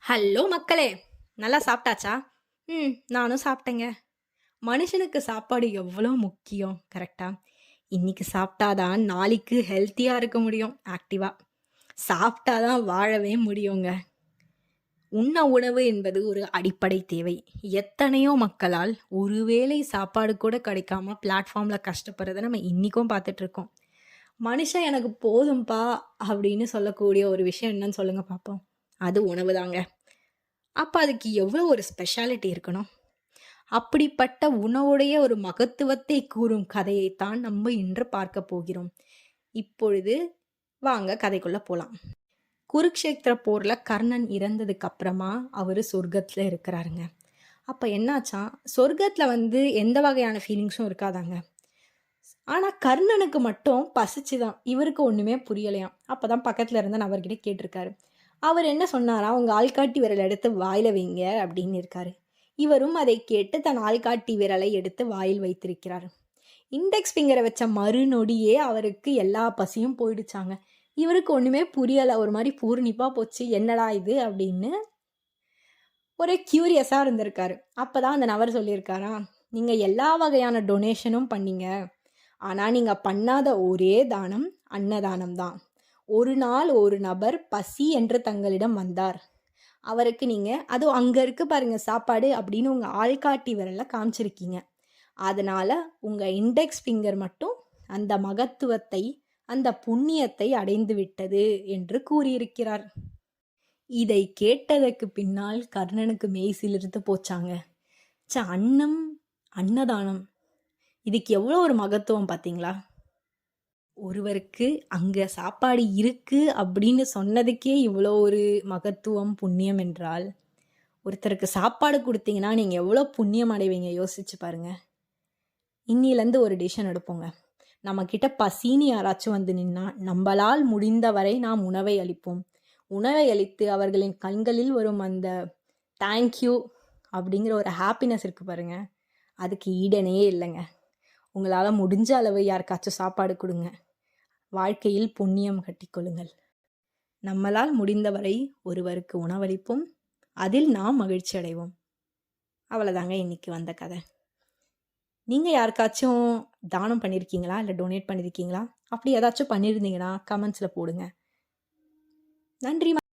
Hello மக்களே! நல்லா சாப்பிட்டாச்சா? நானும் சாப்பிட்டேங்க. மனுஷனுக்கு சாப்பாடு எவ்வளோ முக்கியம் கரெக்ட்டா? இன்னைக்கு சாப்பிட்டா தான் நாளைக்கு ஹெல்த்தியா இருக்க முடியும் ஆக்டிவா. சாப்பிட்டா தான் வாழவே முடியுங்க. உண்ண உணவு என்பது ஒரு அடிப்படை தேவை. எத்தனையோ மக்களால் ஒரு வேளை சாப்பாடு கூட கிடைக்காம பிளாட்ஃபார்ம்ல கஷ்டப்படுறத நம்ம இன்னிக்கும் பார்த்துட்டு இருக்கோம். மனுஷன் எனக்கு போதும்பா அப்படின்னு சொல்லக்கூடிய ஒரு விஷயம் என்னன்னு சொல்லுங்க பார்ப்போம். அது உணவு தாங்க. அப்ப அதுக்கு எவ்வளோ ஒரு ஸ்பெஷாலிட்டி இருக்கணும். அப்படிப்பட்ட உணவுடைய ஒரு மகத்துவத்தை கூறும் கதையைத்தான் நம்ம இன்று பார்க்க போகிறோம். இப்பொழுது வாங்க கதைக்குள்ள போலாம். குருக்ஷேத்திர போர்ல கர்ணன் இறந்ததுக்கு அப்புறமா அவரு சொர்க்கத்துல இருக்கிறாருங்க. அப்ப என்னாச்சாம், சொர்க்கத்துல எந்த வகையான ஃபீலிங்ஸும் இருக்காதாங்க. ஆனா கர்ணனுக்கு மட்டும் பசிச்சுதான். இவருக்கு ஒண்ணுமே புரியலையாம். அப்பதான் பக்கத்துல இருந்த நபர்கிட்ட கேட்டிருக்காரு. அவர் என்ன சொன்னாராம், உங்க ஆள்காட்டி விரல் எடுத்து வாயில வைங்க அப்படின்னு இருக்காரு. இவரும் அதை கேட்டு தன் ஆள்காட்டி விரலை எடுத்து வாயில் வைத்திருக்கிறார். இண்டெக்ஸ் ஃபிங்கரை வச்ச மறுநொடியே அவருக்கு எல்லா பசியும் போயிடுச்சாங்க. இவருக்கு ஒண்ணுமே புரியல. ஒரு மாதிரி பூர்ணிப்பா போச்சு. என்னடா இது அப்படின்னு ஒரே கியூரியஸா இருந்திருக்காரு. அப்பதான் அந்த நபர் சொல்லியிருக்காரா, நீங்க எல்லா வகையான டொனேஷனும் பண்ணீங்க. ஆனா நீங்க பண்ணாத ஒரே தானம் அன்னதானம் தான். ஒரு நாள் ஒரு நபர் பசி என்று தங்களிடம் வந்தார். அவருக்கு நீங்க அதுவும் அங்க இருக்கு பாருங்க சாப்பாடு அப்படின்னு உங்க ஆள்காட்டி விரல்ல காமிச்சிருக்கீங்க. அதனால உங்க இண்டெக்ஸ் ஃபிங்கர் மட்டும் அந்த மகத்துவத்தை, அந்த புண்ணியத்தை அடைந்து விட்டது என்று கூறியிருக்கிறார். இதை கேட்டதற்கு பின்னால் கர்ணனுக்கு மெய்சிலிர்த்து போச்சாங்க. அன்னம், அன்னதானம், இதுக்கு எவ்வளோ ஒரு மகத்துவம் பார்த்தீங்களா? ஒருவருக்கு அங்க சாப்பாடு இருக்கு அப்படின்னு சொன்னதுக்கே இவ்வளோ ஒரு மகத்துவம், புண்ணியம் என்றால், ஒருத்தருக்கு சாப்பாடு குடுத்தீங்கன்னா, நீங்க எவ்வளோ புண்ணியம் அடைவீங்க யோசிச்சு பாருங்க. இன்னிலேருந்து ஒரு டிசிஷன் எடுப்போங்க. நம்மகிட்ட பசின்னு யாராச்சும் வந்து நின்னா, நம்பளால் முடிந்தவரை நாம் உணவை அளிப்போம். உணவை அளித்து அவர்களின் கண்களில் வரும் அந்த தேங்க்யூ அப்படிங்கிற ஒரு ஹாப்பினஸ் இருக்கு பாருங்க, அதுக்கு ஈடணையே இல்லைங்க. உங்களால முடிஞ்ச அளவு யாருக்காச்சும் சாப்பாடு குடுங்க. வாழ்க்கையில் புண்ணியம் கட்டிக்கொள்ளுங்கள். நம்மளால் முடிந்தவரை ஒருவருக்கு உணவளிப்போம். அதில் நாம் மகிழ்ச்சி அடைவோம். அவ்வளோதாங்க இன்னைக்கு வந்த கதை. நீங்க யாருக்காச்சும் தானம் பண்ணியிருக்கீங்களா? இல்லை டொனேட் பண்ணியிருக்கீங்களா? அப்படி ஏதாச்சும் பண்ணியிருந்தீங்கன்னா கமெண்ட்ஸில் போடுங்க. நன்றி.